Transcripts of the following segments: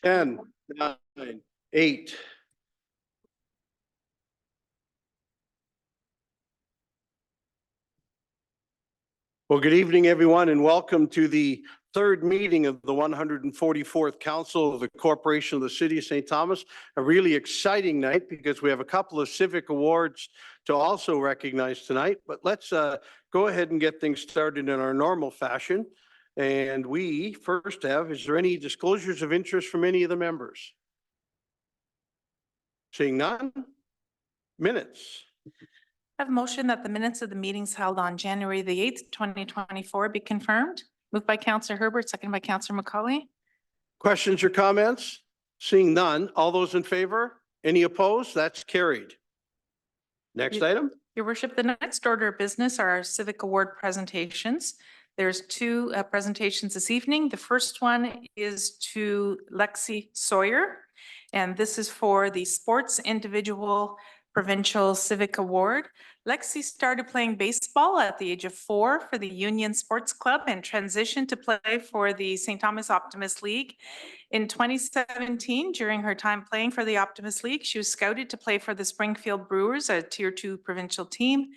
10, 9, 8. Well, good evening, everyone, and welcome to the third meeting of the 144th Council of the Corporation of the City of St. Thomas. A really exciting night because we have a couple of civic awards to also recognize tonight. But let's go ahead and get things started in our normal fashion. And we first have, is there any disclosures of interest from any of the members? Seeing none? Minutes. I have a motion that the minutes of the meetings held on January the 8th, 2024 be confirmed. Moved by Councillor Herbert, second by Councillor Macaulay. Questions or comments? Seeing none. All those in favor? Any opposed? That's carried. Next item. Your worship, the next order of business are our civic award presentations. There's two presentations this evening. The first one is to Lexi Sawyer, and this is for the Sports Individual Provincial Civic Award. Lexi started playing baseball at the age of 4 for the Union Sports Club and transitioned to play for the St. Thomas Optimist League. In 2017, during her time playing for the Optimist League, she was scouted to play for the Springfield Brewers, a Tier 2 provincial team.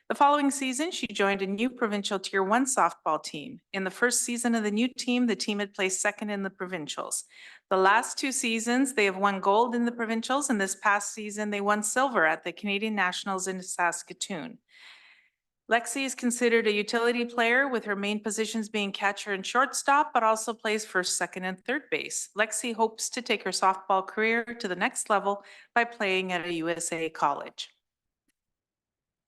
The following season, she joined a new provincial Tier 1 softball team. In the first season of the new team, the team had placed second in the provincials. The last 2 seasons, they have won gold in the provincials, and this past season, they won silver at the Canadian Nationals in Saskatoon. Lexi is considered a utility player, with her main positions being catcher and shortstop, but also plays first, second, and third base. Lexi hopes to take her softball career to the next level by playing at a USA college.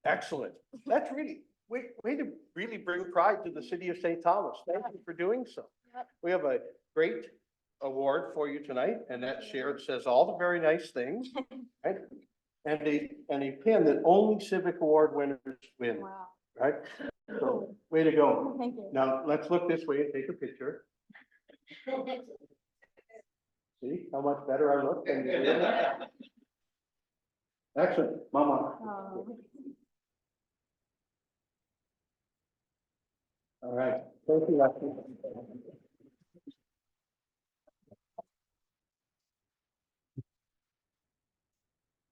Excellent. That's really, way to really bring pride to the city of St. Thomas. Thank you for doing so. We have a great award for you tonight, and that share says all the very nice things, right? And a pin that only civic award winners win. Wow. Right? So, way to go. Thank you. Now, let's look this way and take a picture. See how much better I look? Than you did? Excellent, Mama. All right, thank you, Lexi.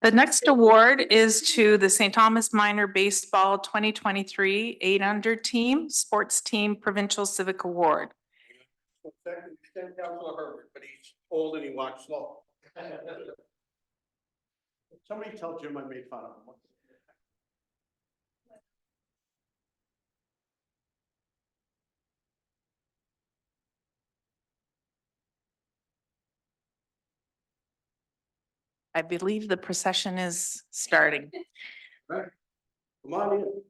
The next award is to the St. Thomas Minor Baseball 2023 8-under team, Sports Team Provincial Civic Award. Extend Councilor Herbert, but he's old and he walks slow. Somebody tell Jim I made fun of him. I believe the procession is starting. Right. Come on in.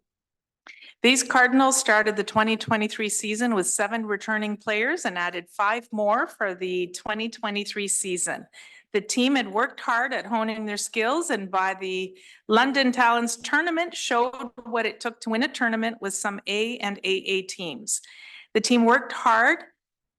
These Cardinals started the 2023 season with 7 returning players and added 5 more for the 2023 season. The team had worked hard at honing their skills, and by the London Talents Tournament showed what it took to win a tournament with some A and AA teams. The team worked hard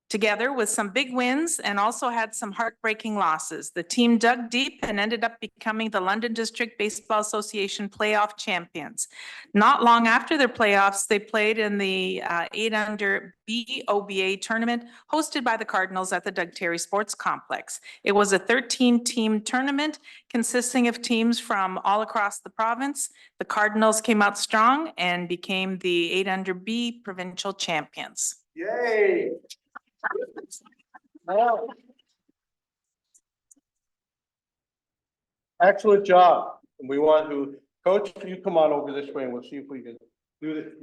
together with some big wins and also had some heartbreaking losses. The team dug deep and ended up becoming the London District Baseball Association playoff champions. Not long after their playoffs, they played in the 8-under BOBA tournament hosted by the Cardinals at the Doug Terry Sports Complex. It was a 13-team tournament consisting of teams from all across the province. The Cardinals came out strong and became the 8-under B provincial champions. Yay. Excellent job. And we want to, Coach, can you come on over this way and we'll see if we can do this.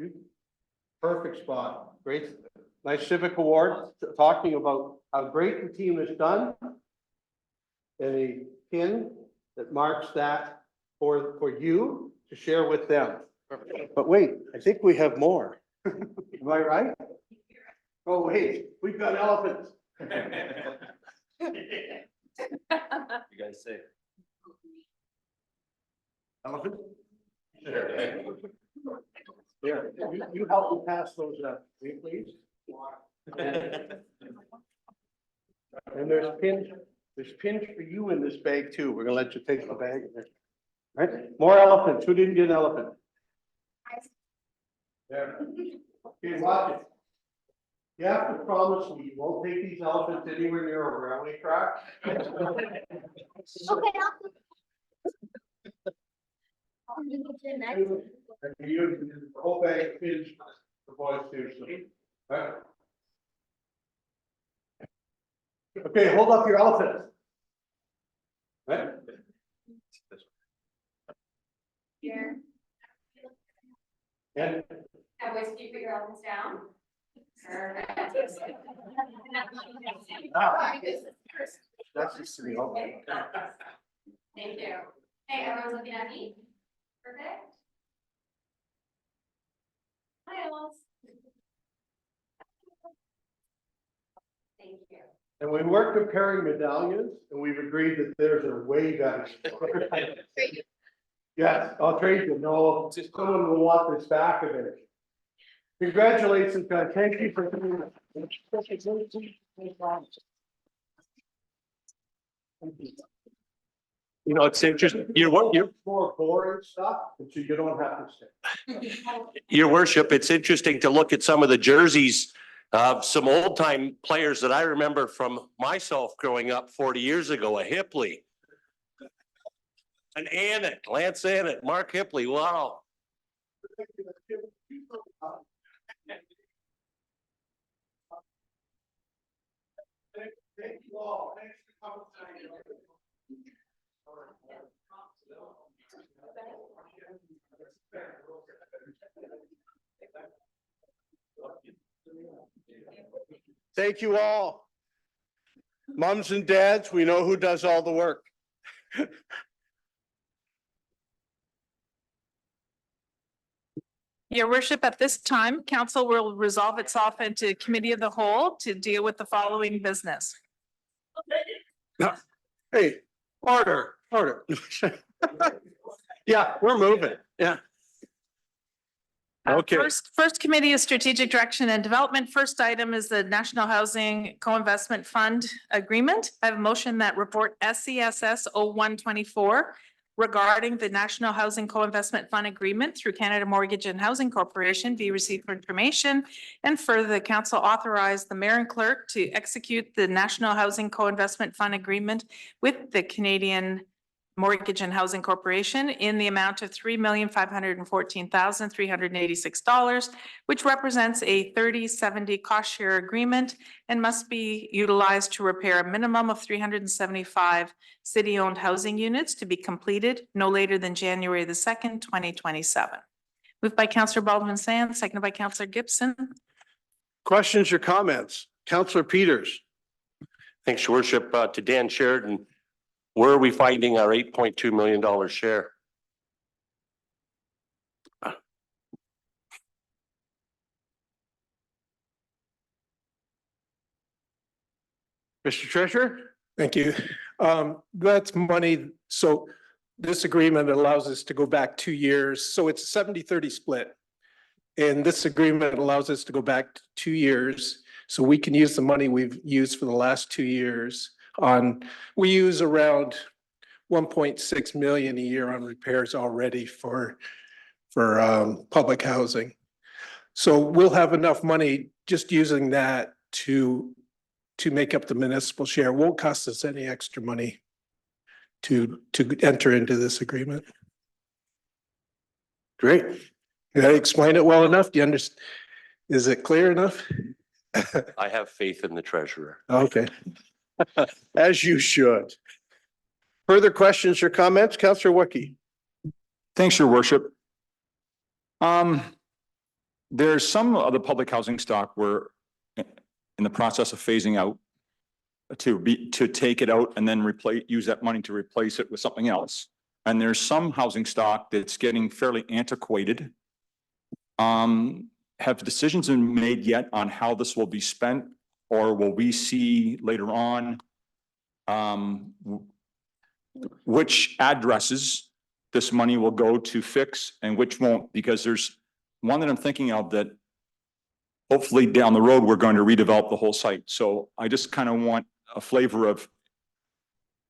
Perfect spot. Great. Nice civic award, talking about how great the team has done. And a pin that marks that for you to share with them. But wait, I think we have more. Am I right? Oh, wait, we've got elephants. You guys say. Elephant? Here, you help me pass those up, will you please? And there's pins for you in this bag too. We're gonna let you take the bag. Right? More elephants. Who didn't get an elephant? There. Okay, watch it. You have to promise me you won't take these elephants anywhere near a railway track. Okay. And you, the whole bag of kids, the boys too, so. Right. Okay, hold up your elephants. Right? Here. And Always keep your elbows down. Perfect. that's just to be all. Thank you. Hey, everyone's looking at me. Perfect. Hi, Alice. Thank you. And we weren't comparing medallions, and we've agreed that there's a way better. Yes, I'll trade you. No, someone will want this back of it. Congratulations, guys. Thank you for doing You know, it's interesting, your more boring stuff, so you don't have to say. your worship, it's interesting to look at some of the jerseys of some old time players that I remember from myself growing up 40 years ago, a Hipley. An Annett, Lance Annett, Mark Hipley, wow. Thank you all. Thanks for coming tonight. Thank you all. Moms and dads, we know who does all the work. Your worship, at this time, council will resolve itself into committee of the whole to deal with the following business. Hey, order. Yeah, we're moving. Yeah. Okay. First committee is strategic direction and development. First item is the National Housing Co-Investment Fund Agreement. I have a motion that report SCSS 0124 regarding the National Housing Co-Investment Fund Agreement through Canada Mortgage and Housing Corporation be received for information. And further, the council authorized the mayor and clerk to execute the National Housing Co-Investment Fund Agreement with the Canadian Mortgage and Housing Corporation in the amount of $3,514,386, which represents a 30/70 cost share agreement and must be utilized to repair a minimum of 375 city-owned housing units to be completed no later than January the 2nd, 2027. Moved by Councillor Baldwin Sands, seconded by Councillor Gibson. Questions or comments? Councillor Peters. Thanks, your worship, to Dan Sheridan. Where are we finding our $8.2 million share? Mr. Treasurer? Thank you. That's money. So this agreement allows us to go back 2 years. So it's a 70-30 split. And this agreement allows us to go back 2 years. So we can use the money we've used for the last 2 years on, we use around 1.6 million a year on repairs already for public housing. So we'll have enough money just using that to make up the municipal share. It won't cost us any extra money to enter into this agreement. Great. Did I explain it well enough? Do you understand? Is it clear enough? I have faith in the treasurer. Okay. As you should. Further questions or comments? Councillor Wookie. Thanks, your worship. There's some of the public housing stock we're in the process of phasing out to take it out and then use that money to replace it with something else. And there's some housing stock that's getting fairly antiquated. Have decisions been made yet on how this will be spent, or will we see later on which addresses this money will go to fix and which won't? Because there's one that I'm thinking of that hopefully down the road, we're going to redevelop the whole site. So I just kind of want a flavor of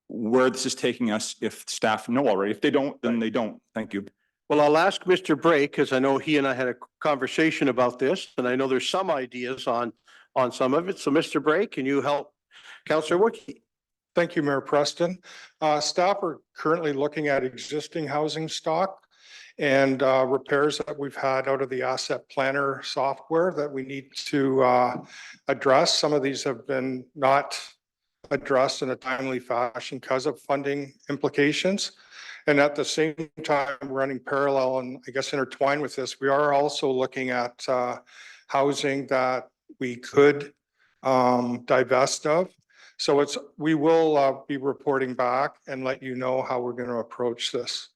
where this is taking us if staff know already. If they don't, then they don't. Thank you. Well, I'll ask Mr. Bray, because I know he and I had a conversation about this, and I know there's some ideas on on some of it. So Mr. Bray, can you help Councillor Wookie? Thank you, Mayor Preston. Staff are currently looking at existing housing stock and repairs that we've had out of the asset planner software that we need to address. Some of these have been not addressed in a timely fashion because of funding implications. And at the same time, running parallel and I guess intertwined with this, we are also looking at housing that we could divest of. So we will be reporting back and let you know how we're going to approach this.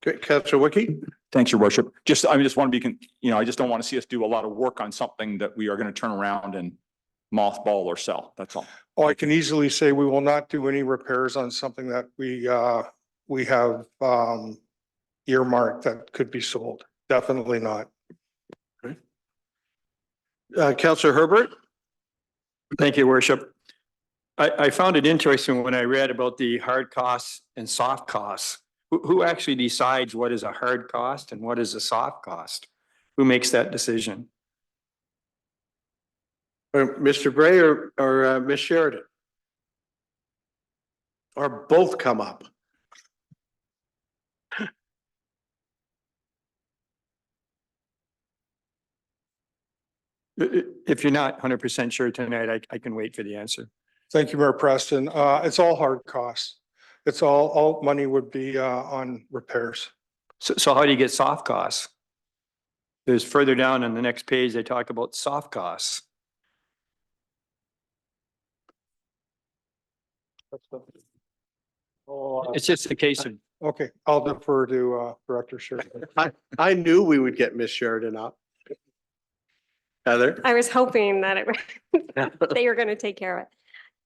Okay, Councillor Wookie? Thanks, your worship. I just want to be, I just don't want to see us do a lot of work on something that we are going to turn around and mothball or sell. That's all. Oh, I can easily say we will not do any repairs on something that we have earmarked that could be sold. Definitely not. Councillor Herbert? Thank you, worship. I found it interesting when I read about the hard costs and soft costs. Who actually decides what is a hard cost and what is a soft cost? Who makes that decision? Mr. Bray or Ms. Sheridan? Or both come up? If you're not 100% sure tonight, I can wait for the answer. Thank you, Mayor Preston. It's all hard costs. It's all money would be on repairs. So how do you get soft costs? There's further down on the next page, they talk about soft costs. It's just a case of, Okay, I'll defer to Director Sheridan. I knew we would get Ms. Sheridan up. Heather? I was hoping that they were going to take care of it.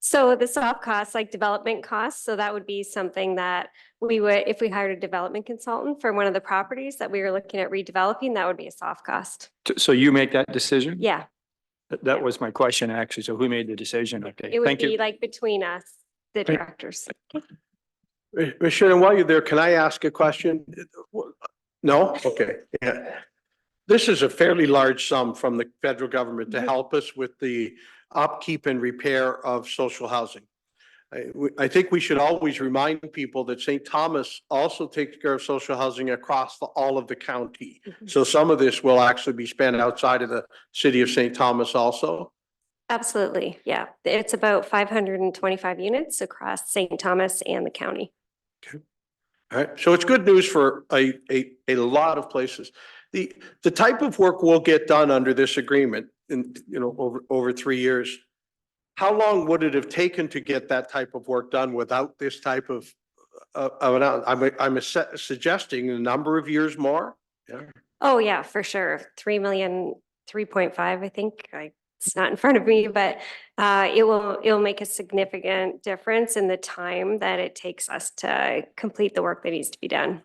So the soft costs, like development costs, so that would be something that we would, if we hired a development consultant for one of the properties that we were looking at redeveloping, that would be a soft cost. so you make that decision? Yeah, That was my question, actually. So who made the decision? Okay, it would thank be you. like between us, the Thank- directors. Ms. Sheridan, while you're there, can I ask a question? No? Okay. Yeah. This is a fairly large sum from the federal government to help us with the upkeep and repair of social housing. I think we should always remind people that St. Thomas also takes care of social housing across all of the county. So some of this will actually be spent outside of the city of St. Thomas also. Absolutely, yeah. It's about 525 units across St. Thomas and the county. All right, so it's good news for a lot of places. The type of work will get done under this agreement in, over 3 years. How long would it have taken to get that type of work done without this type of I'm suggesting a number of years more? Yeah. Oh, yeah, for sure. 3 million, 3.5, I think. It's not in front of me, but it'll make a significant difference in the time that it takes us to complete the work that needs to be done.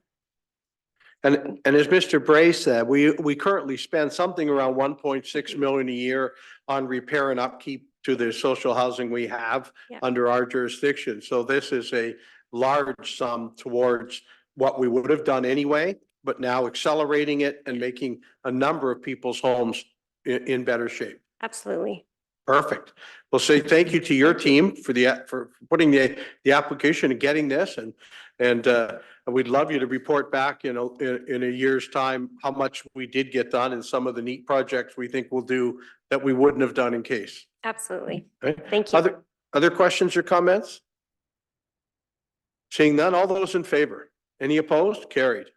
And as Mr. Bray said, we currently spend something around 1.6 million a year on repair and upkeep to the social housing we have under our jurisdiction. So this is a large sum towards what we would have done anyway, but now accelerating it and making a number of people's homes in better shape. Absolutely. Perfect. We'll say thank you to your team for putting the application and getting this, and we'd love you to report back, in a year's time, how much we did get done and some of the neat projects we think we'll do that we wouldn't have done in case. Absolutely. Okay? Thank you. Other questions or comments? Seeing none, all those in favor? Any opposed? Carried.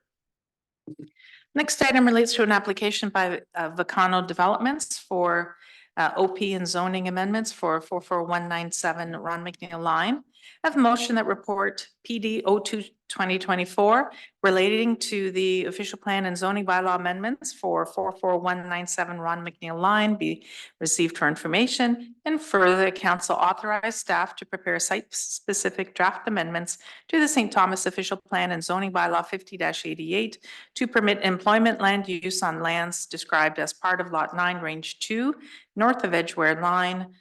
Next item relates to an application by Vacano Developments for OP and zoning amendments for 44197 Ron McNeil Line. I have a motion that report PD 02-2024 relating to the official plan and zoning bylaw amendments for 44197 Ron McNeil Line be received for information, and further council authorize staff to prepare site-specific draft amendments to the St. Thomas official plan and zoning bylaw 50-88 to permit employment land use on lands described as part of Lot 9, Range 2, north of Edgeware Line,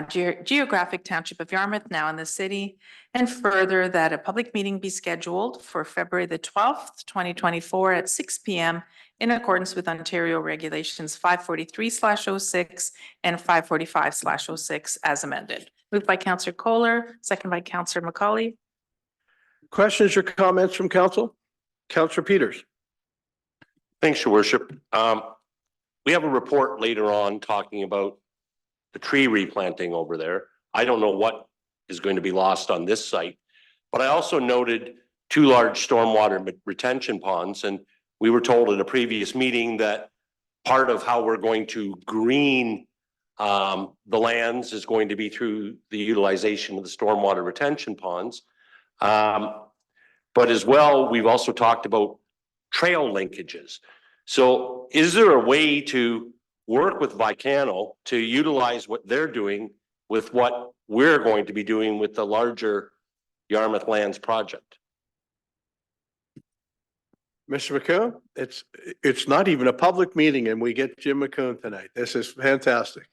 geographic township of Yarmouth, now in the city. And further, that a public meeting be scheduled for February the 12th, 2024 at 6 p.m. in accordance with Ontario Regulations 543/06 and 545/06 as amended. Moved by Counselor Kohler, second by Counselor McCauley. Questions or comments from council? Counselor Peters. Thanks, your worship. We have a report later on talking about the tree replanting over there. I don't know what is going to be lost on this site, but I also noted 2 large stormwater retention ponds, and we were told at a previous meeting that part of how we're going to green the lands is going to be through the utilization of the stormwater retention ponds. But as well, we've also talked about trail linkages. So is there a way to work with Vicano to utilize what they're doing with what we're going to be doing with the larger Yarmouth Lands project? Mr. McCune, it's not even a public meeting and we get Jim McCune tonight. This is fantastic.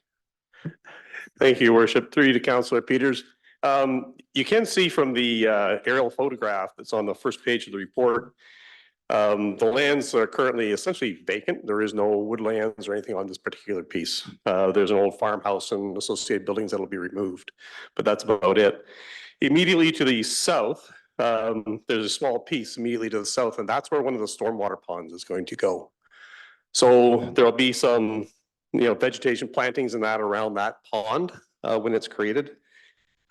Thank you, your worship. Through you to Councillor Peters. You can see from the aerial photograph that's on the first page of the report, the lands are currently essentially vacant. There is no woodlands or anything on this particular piece. There's an old farmhouse and associated buildings that'll be removed, but that's about it. Immediately to the south, there's a small piece immediately to the south, and that's where one of the stormwater ponds is going to go. So there'll be some, vegetation plantings and that around that pond when it's created.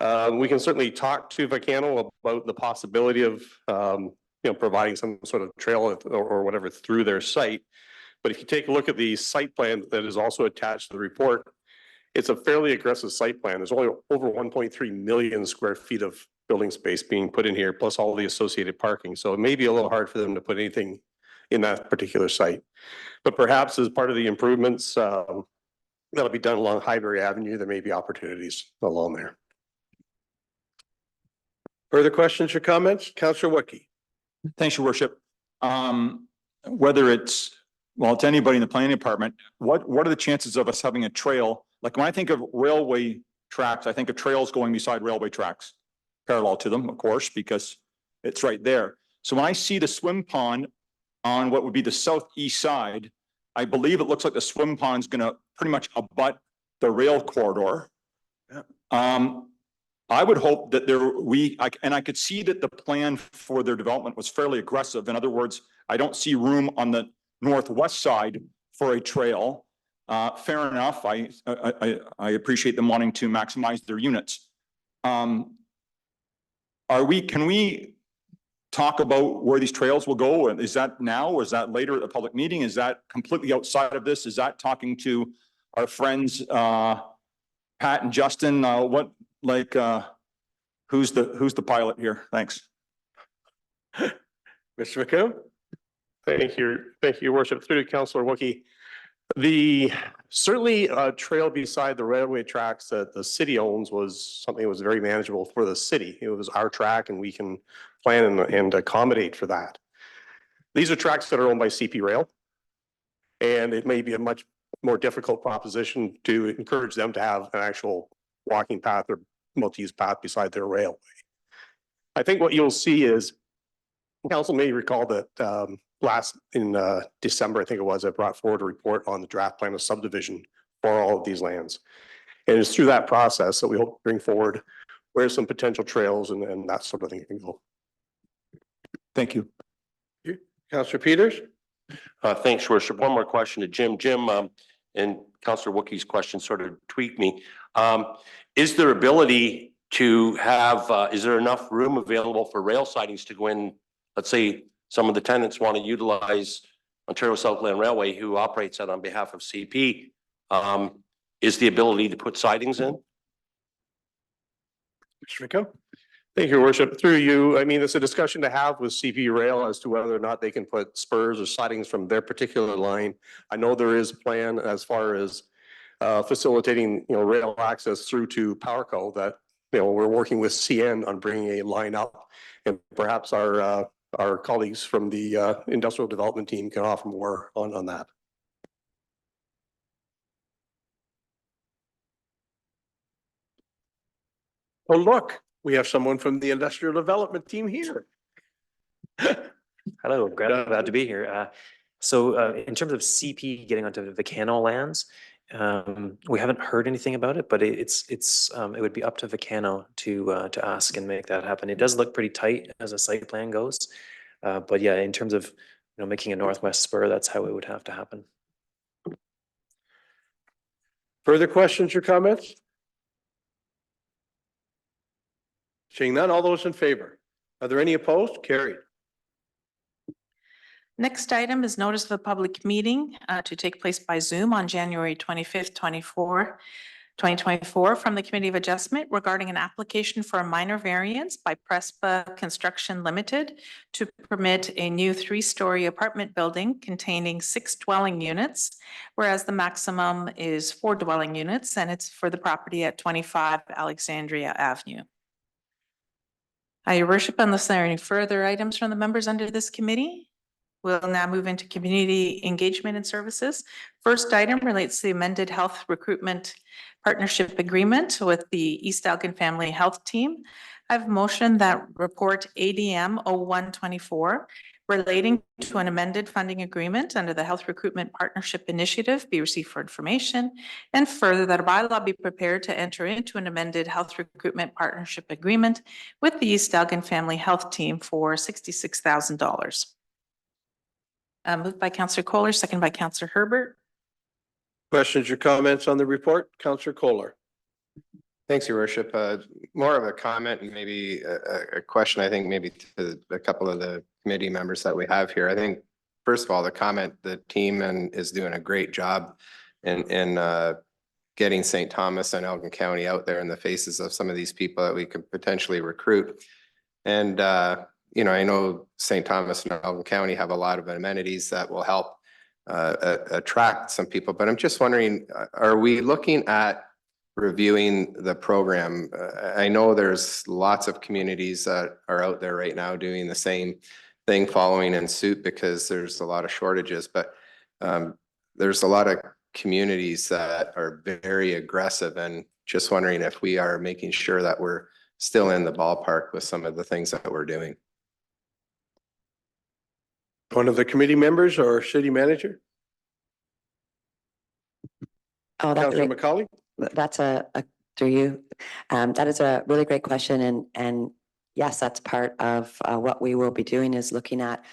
We can certainly talk to Vicano about the possibility of, providing some sort of trail or whatever through their site. But if you take a look at the site plan that is also attached to the report, it's a fairly aggressive site plan. There's only over 1.3 million square feet of building space being put in here, plus all the associated parking. So it may be a little hard for them to put anything in that particular site. But perhaps as part of the improvements that'll be done along Highbury Avenue, there may be opportunities along there. Further questions or comments? Counselor Wookey. Thanks, your worship. Whether it's anybody in the planning department, what are the chances of us having a trail? Like when I think of railway tracks, I think of trails going beside railway tracks, parallel to them, of course, because it's right there. So when I see the swim pond on what would be the southeast side, I believe it looks like the swim pond's gonna pretty much abut the rail corridor. Yeah. I would hope that I could see that the plan for their development was fairly aggressive. In other words, I don't see room on the northwest side for a trail. Fair enough. I appreciate them wanting to maximize their units. Can we talk about where these trails will go? And is that now, or is that later at a public meeting? Is that completely outside of this? Is that talking to our friends, Pat and Justin? Who's the pilot here? Thanks. Mr. McCune. Thank you, your worship. Through to Councillor Wookey. Certainly a trail beside the railway tracks that the city owns was something that was very manageable for the city. It was our track and we can plan and accommodate for that. These are tracks that are owned by CP Rail. And it may be a much more difficult proposition to encourage them to have an actual walking path or multi-use path beside their railway. I think what you'll see is, council may recall that last in December, I think it was, I brought forward a report on the draft plan of subdivision for all of these lands. And it's through that process that we hope to bring forward where some potential trails and that sort of thing can go. Thank you. Counselor Peters. Thanks, worship. One more question to Jim. Jim, and Councillor Wookey's question sort of tweaked me. Is there ability to have, is there enough room available for rail sidings to go in? Let's say some of the tenants want to utilize Ontario Southland Railway, who operates that on behalf of CP. Is the ability to put sidings in? Mr. McCune. Thank you, your worship. Through you, I mean, it's a discussion to have with CP Rail as to whether or not they can put spurs or sidings from their particular line. I know there is a plan as far as facilitating, rail access through to PowerCo that, we're working with CN on bringing a line up, and perhaps our colleagues from the industrial development team can offer more on that. Oh, look, we have someone from the industrial development team here. Hello, glad to be here. In terms of CP getting onto Vacano lands, we haven't heard anything about it, but it would be up to Vacano to ask and make that happen. It does look pretty tight as a site plan goes. But yeah, in terms of, making a northwest spur, that's how it would have to happen. Further questions or comments? Seeing none, all those in favor? Are there any opposed? Carried. Next item is notice of a public meeting to take place by Zoom on January 25th, 2024 from the Committee of Adjustment regarding an application for a minor variance by Prespa Construction Limited to permit a new 3-story apartment building containing 6 dwelling units, whereas the maximum is 4 dwelling units, and it's for the property at 25 Alexandria Avenue. Your worship, unless there are any further items from the members under this committee, we'll now move into community engagement and services. First item relates to the amended health recruitment partnership agreement with the East Elgin Family Health Team. I have a motion that report ADM 0124 relating to an amended funding agreement under the Health Recruitment Partnership Initiative be received for information, and further that a bylaw be prepared to enter into an amended health recruitment partnership agreement with the East Elgin Family Health Team for $66,000. Moved by Councillor Kohler, second by Councillor Herbert. Questions or comments on the report? Councillor Kohler. Thanks, Your Worship. More of a comment and maybe a question, I think maybe to a couple of the committee members that we have here. I think, first of all, the comment, the team is doing a great job in getting St. Thomas and Elgin County out there in the faces of some of these people that we could potentially recruit. And, I know St. Thomas and Elgin County have a lot of amenities that will help attract some people, but I'm just wondering, are we looking at reviewing the program? I know there's lots of communities that are out there right now doing the same thing, following in suit because there's a lot of shortages, but there's a lot of communities that are very aggressive, and just wondering if we are making sure that we're still in the ballpark with some of the things that we're doing. One of the committee members or city manager? Oh, Councillor McCauley? that's through you. That is a really great question, and yes, that's part of what we will be doing is looking at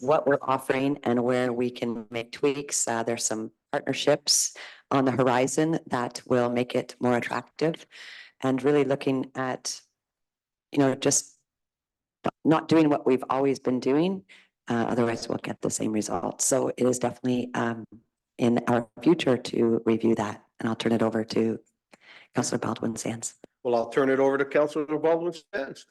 what we're offering and where we can make tweaks. There's some partnerships on the horizon that will make it more attractive, and really looking at, just not doing what we've always been doing. Otherwise, we'll get the same results. So it is definitely in our future to review that. And I'll turn it over to Councillor Baldwin-Sands. Well, I'll turn it over to Councillor Baldwin-Sands.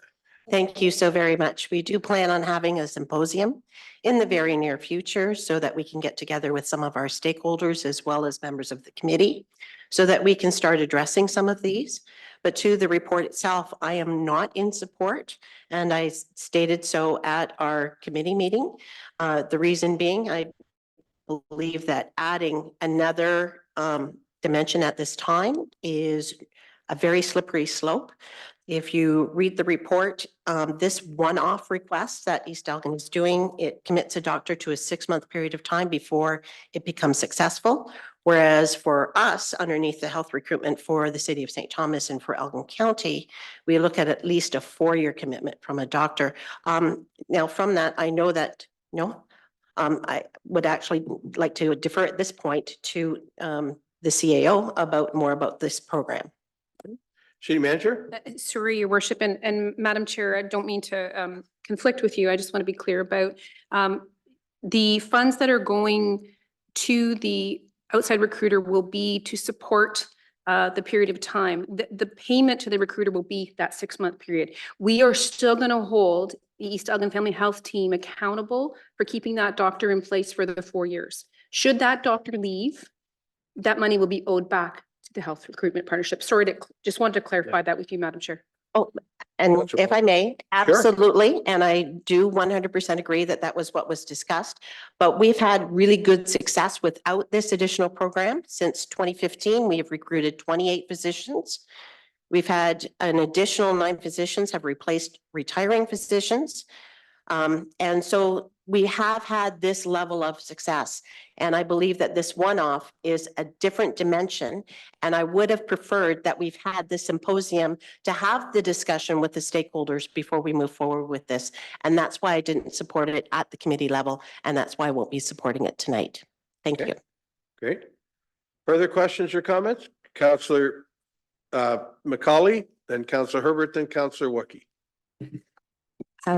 Thank you so very much. We do plan on having a symposium in the very near future so that we can get together with some of our stakeholders as well as members of the committee so that we can start addressing some of these. But to the report itself, I am not in support, and I stated so at our committee meeting. The reason being, I believe that adding another dimension at this time is a very slippery slope. If you read the report, this one-off request that East Elgin is doing, it commits a doctor to a 6-month period of time before it becomes successful. Whereas for us, underneath the health recruitment for the city of St. Thomas and for Elgin County, we look at least a 4-year commitment from a doctor. Now from that, I know that, I would actually like to defer at this point to the CAO about more about this program. City manager? Sorry, Your Worship, and Madam Chair, I don't mean to conflict with you. I just want to be clear about the funds that are going to the outside recruiter will be to support the period of time. The payment to the recruiter will be that 6-month period. We are still going to hold the East Elgin Family Health Team accountable for keeping that doctor in place for the 4 years. Should that doctor leave, that money will be owed back to the Health Recruitment Partnership. Sorry, just wanted to clarify that with you, Madam Chair. Oh, and if I may, absolutely. And I do 100% agree that that was what was discussed. But we've had really good success without this additional program. Since 2015, we have recruited 28 physicians. We've had an additional 9 physicians have replaced retiring physicians. And so we have had this level of success. And I believe that this one-off is a different dimension. And I would have preferred that we've had this symposium to have the discussion with the stakeholders before we move forward with this. And that's why I didn't support it at the committee level. And that's why I won't be supporting it tonight. Thank you. Great. Further questions or comments? Councillor McCauley, then Councillor Herbert, then Councillor Wookie.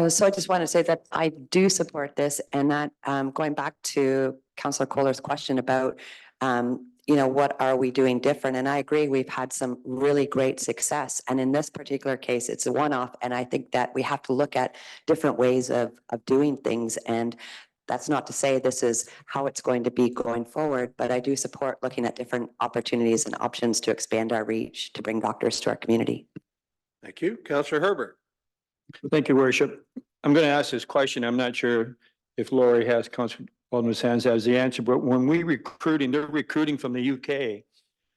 So I just want to say that I do support this and that going back to Councillor Kohler's question about, what are we doing different? And I agree, we've had some really great success. And in this particular case, it's a one-off. And I think that we have to look at different ways of doing things. And that's not to say this is how it's going to be going forward, but I do support looking at different opportunities and options to expand our reach, to bring doctors to our community. Thank you. Councillor Herbert. Thank you, Worship. I'm going to ask this question. I'm not sure if Lori has, Councillor Alderman Sands has the answer, but when they're recruiting from the UK.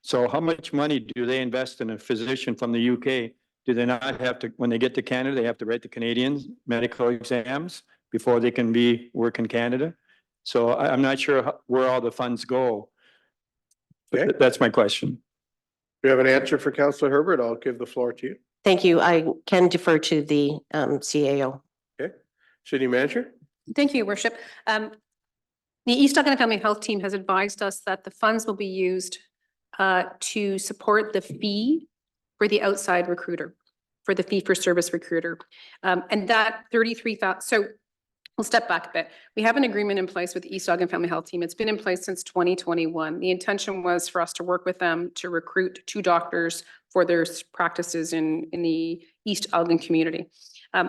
So how much money do they invest in a physician from the UK? Do they not have to, when they get to Canada, they have to write the Canadian medical exams before they can work in Canada? So I'm not sure where all the funds go. Okay. But that's my question. Do you have an answer for Councillor Herbert? I'll give the floor to you. Thank you. I can defer to the CAO. Okay. City Manager? Thank you, Worship. The East Ogden Family Health Team has advised us that the funds will be used to support the fee for the outside recruiter, for the fee for service recruiter. And that 33,000, so we'll step back a bit. We have an agreement in place with the East Ogden Family Health Team. It's been in place since 2021. The intention was for us to work with them to recruit 2 doctors for their practices in the East Ogden community.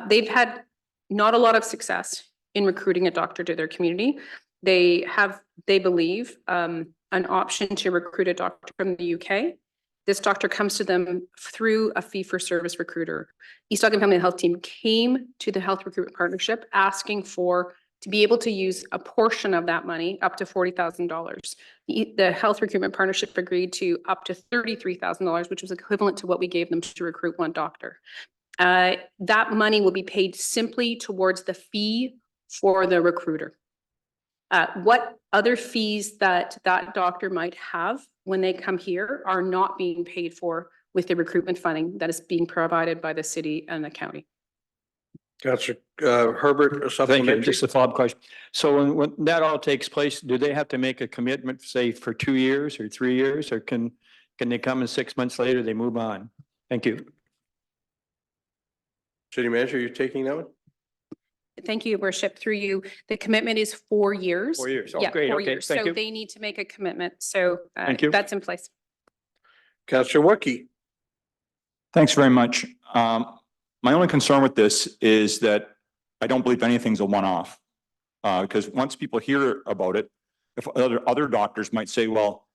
They've had not a lot of success in recruiting a doctor to their community. They have, they believe, an option to recruit a doctor from the UK. This doctor comes to them through a fee-for-service recruiter. East Ogden Family Health Team came to the Health Recruitment Partnership asking to be able to use a portion of that money, up to $40,000. The Health Recruitment Partnership agreed to up to $33,000, which was equivalent to what we gave them to recruit 1 doctor. That money will be paid simply towards the fee for the recruiter. What other fees that doctor might have when they come here are not being paid for with the recruitment funding that is being provided by the city and the county. Councillor Herbert, a Thank you. supplementary. Just a follow-up question. So when that all takes place, do they have to make a commitment, say, for 2 years or 3 years, or can they come and 6 months later, they move on? Thank you. City Manager, you're taking that one? Thank you, Worship. Through you, the commitment is 4 years. 4 years. Oh, Yeah, great. 4 Okay, years. thank So you. they need to make a commitment. So Thank you. that's in place. Councillor Wookie. Thanks very much. My only concern with this is that I don't believe anything's a one-off. Because once people hear about it, if other doctors might say, well,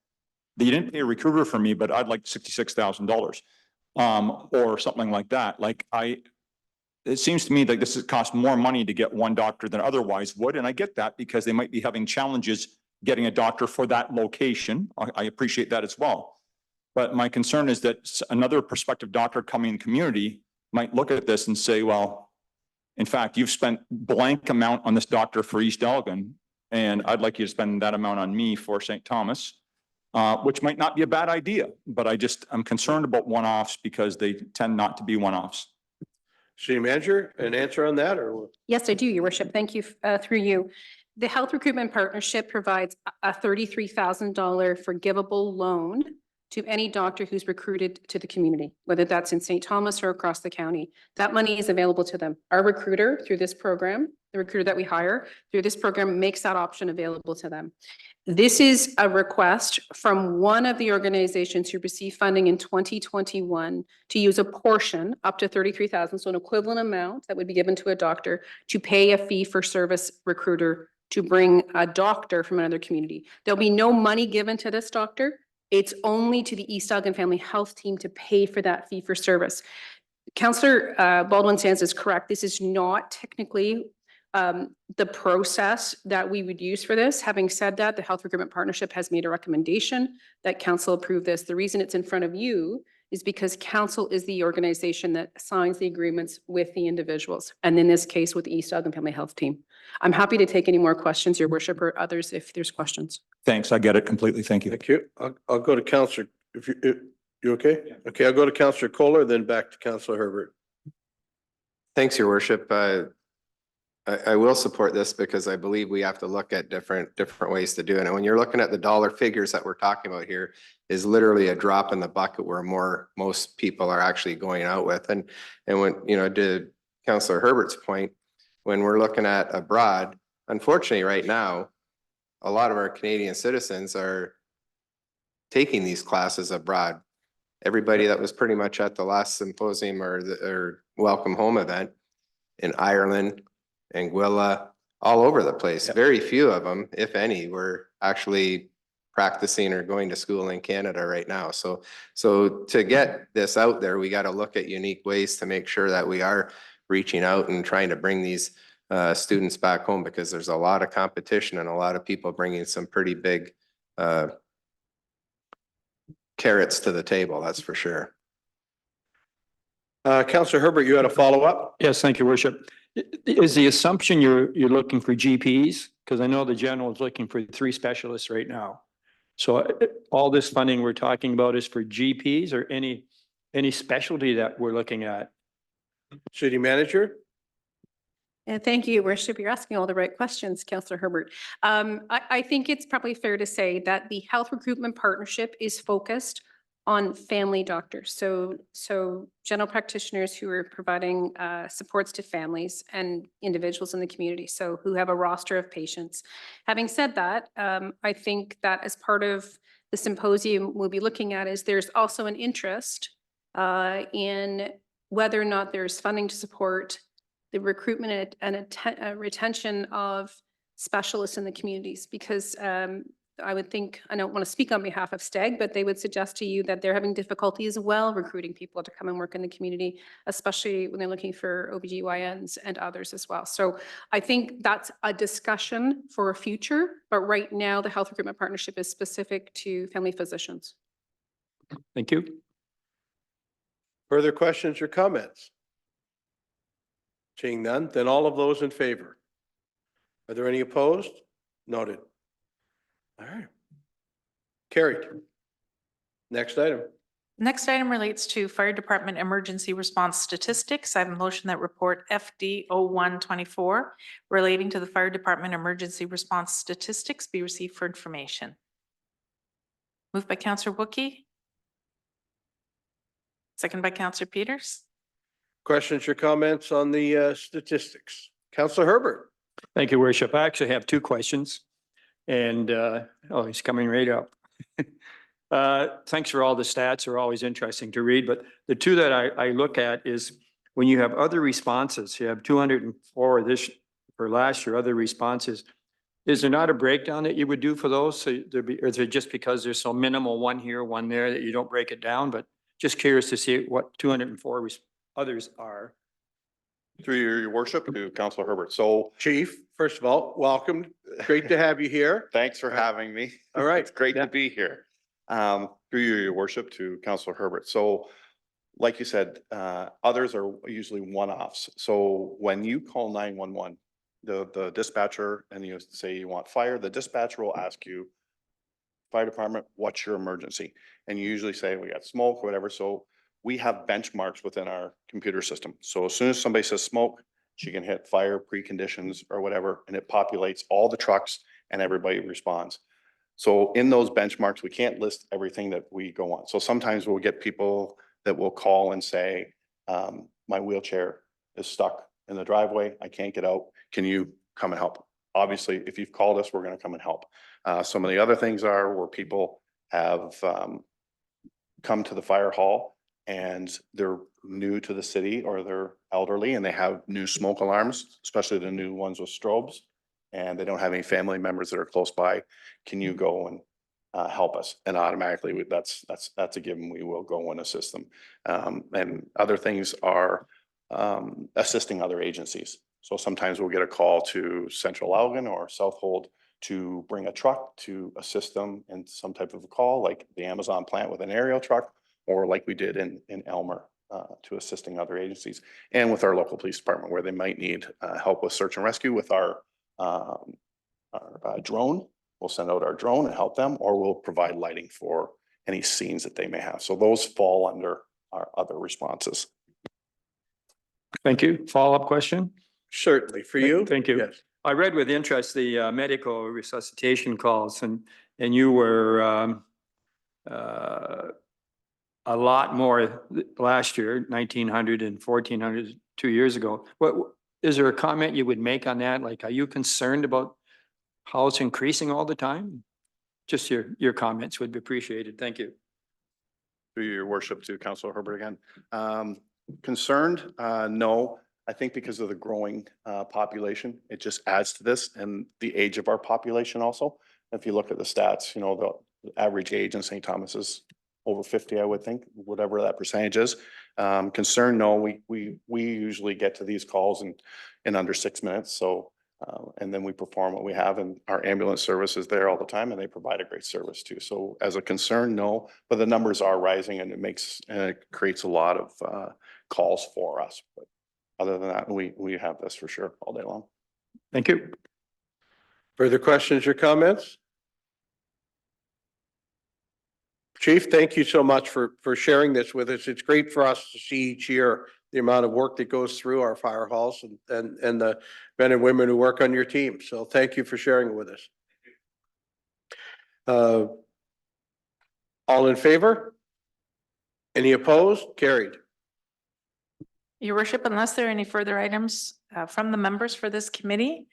they didn't pay a recruiter for me, but I'd like $66,000. Or something like that. It seems to me like this has cost more money to get 1 doctor than otherwise would. And I get that because they might be having challenges getting a doctor for that location. I appreciate that as well. But my concern is that another prospective doctor coming in the community might look at this and say, well, in fact, you've spent blank amount on this doctor for East Elgin, and I'd like you to spend that amount on me for St. Thomas, which might not be a bad idea, but I'm concerned about one-offs because they tend not to be one-offs. City Manager, an answer on that or? Yes, I do, Your Worship. Thank you. Through you. The Health Recruitment Partnership provides a $33,000 forgivable loan to any doctor who's recruited to the community, whether that's in St. Thomas or across the county. That money is available to them. Our recruiter through this program, the recruiter that we hire through this program, makes that option available to them. This is a request from one of the organizations who received funding in 2021 to use a portion up to $33,000, so an equivalent amount that would be given to a doctor to pay a fee for service recruiter to bring a doctor from another community. There'll be no money given to this doctor. It's only to the East Ogden Family Health Team to pay for that fee for service. Councillor Baldwin Sands is correct. This is not technically the process that we would use for this. Having said that, the Health Recruitment Partnership has made a recommendation that council approve this. The reason it's in front of you is because council is the organization that signs the agreements with the individuals, and in this case, with the East Ogden Family Health Team. I'm happy to take any more questions, Your Worship, or others if there's questions. Thanks, I get it completely. Thank you. Thank you. I'll go to Counselor, you okay? Okay, I'll go to Counselor Kohler, then back to Counselor Herbert. Thanks, Your Worship. I will support this because I believe we have to look at different ways to do it. And when you're looking at the dollar figures that we're talking about here is literally a drop in the bucket where most people are actually going out with. And when, you know, to Councillor Herbert's point, when we're looking at abroad, unfortunately right now, a lot of our Canadian citizens are taking these classes abroad. Everybody that was pretty much at the last symposium or welcome home event in Ireland, Anguilla, all over the place. Very few of them, if any, were actually practicing or going to school in Canada right now. So to get this out there, we got to look at unique ways to make sure that we are reaching out and trying to bring these students back home, because there's a lot of competition and a lot of people bringing some pretty big carrots to the table, that's for sure. Counselor Herbert, you had a follow-up? Yes, thank you, Worship. Is the assumption you're looking for GPs? Because I know the general is looking for 3 specialists right now. So all this funding we're talking about is for GPs or any specialty that we're looking at? City Manager? And thank you, Your Worship. You're asking all the right questions, Councillor Herbert. I think it's probably fair to say that the Health Recruitment Partnership is focused on family doctors. So general practitioners who are providing supports to families and individuals in the community, so who have a roster of patients. Having said that, I think that as part of the symposium we'll be looking at is there's also an interest in whether or not there's funding to support the recruitment and retention of specialists in the communities, because I would think, I don't want to speak on behalf of STEG, but they would suggest to you that they're having difficulty as well recruiting people to come and work in the community, especially when they're looking for OBGYNs and others as well. So I think that's a discussion for a future, but right now the Health Recruitment Partnership is specific to family physicians. Thank you. Further questions or comments? Seeing none, then all of those in favor. Are there any opposed? Noted. All right. Carried. Next item. Next item relates to Fire Department Emergency Response Statistics. I have a motion that report FD 0124 relating to the Fire Department Emergency Response Statistics be received for information. Moved by Councillor Wookey. Second by Councillor Peters. Questions or comments on the statistics? Councillor Herbert. Thank you, Worship. I actually have 2 questions. And, oh, he's coming right up. Thanks for all the stats. They're always interesting to read. But the 2 that I look at is when you have other responses, you have 204 for last year, other responses. Is there not a breakdown that you would do for those? So or is it just because there's so minimal, one here, one there, that you don't break it down? But just curious to see what 204 others are. Through your worship to Councillor Herbert. So Chief, first of all, welcome. Great to have you here. thanks for having me. All right. It's great to be here. Through your worship to Councillor Herbert. So like you said, others are usually one-offs. So when you call 911, the dispatcher and you say you want fire, the dispatcher will ask you, fire department, what's your emergency? And you usually say, we got smoke or whatever. So we have benchmarks within our computer system. So as soon as somebody says smoke, she can hit fire preconditions or whatever, and it populates all the trucks and everybody responds. So in those benchmarks, we can't list everything that we go on. So sometimes we'll get people that will call and say, my wheelchair is stuck in the driveway. I can't get out. Can you come and help? Obviously, if you've called us, we're going to come and help. Some of the other things are where people have come to the fire hall and they're new to the city or they're elderly and they have new smoke alarms, especially the new ones with strobes, and they don't have any family members that are close by. Can you go and help us? And automatically that's a given. We will go and assist them. And other things are assisting other agencies. So sometimes we'll get a call to Central Elgin or Southold to bring a truck to assist them in some type of a call, like the Amazon plant with an aerial truck, or like we did in Elmer, to assisting other agencies, and with our local police department where they might need help with search and rescue with our drone. We'll send out our drone and help them, or we'll provide lighting for any scenes that they may have. So those fall under our other responses. Thank you. Follow-up question? Certainly, for you? Thank you. Yes. I read with interest the medical resuscitation calls and you were a lot more last year, 1,900 and 1,400 2 years ago. What, is there a comment you would make on that? Like, are you concerned about how it's increasing all the time? Just your comments would be appreciated. Thank you. Through your worship to Councilor Herbert again. Concerned? No. I think because of the growing population, it just adds to this, and the age of our population also. If you look at the stats, you know, the average age in St. Thomas is over 50, I would think, whatever that percentage is. Concern? No, we usually get to these calls in under 6 minutes. So, and then we perform what we have, and our ambulance service is there all the time, and they provide a great service too. So as a concern, no, but the numbers are rising, and it creates a lot of calls for us. But other than that, we have this for sure all day long. Thank you. Further questions or comments? Chief, thank you so much for sharing this with us. It's great for us to see each year the amount of work that goes through our fire halls and the men and women who work on your team. So thank you for sharing it with us. All in favor? Any opposed? Carried. Your worship, unless there are any further items from the members for this committee,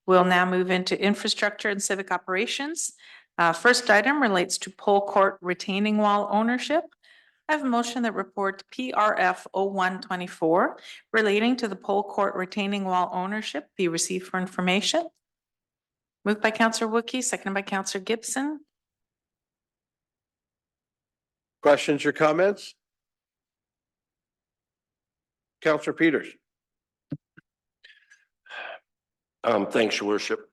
we'll now move into infrastructure and civic operations. First item relates to pole court retaining wall ownership. I have a motion that report PRF 0124 relating to the pole court retaining wall ownership be received for information. Moved by Councillor Wookey, seconded by Councillor Gibson. Questions or comments? Councillor Peters. Thanks, your worship.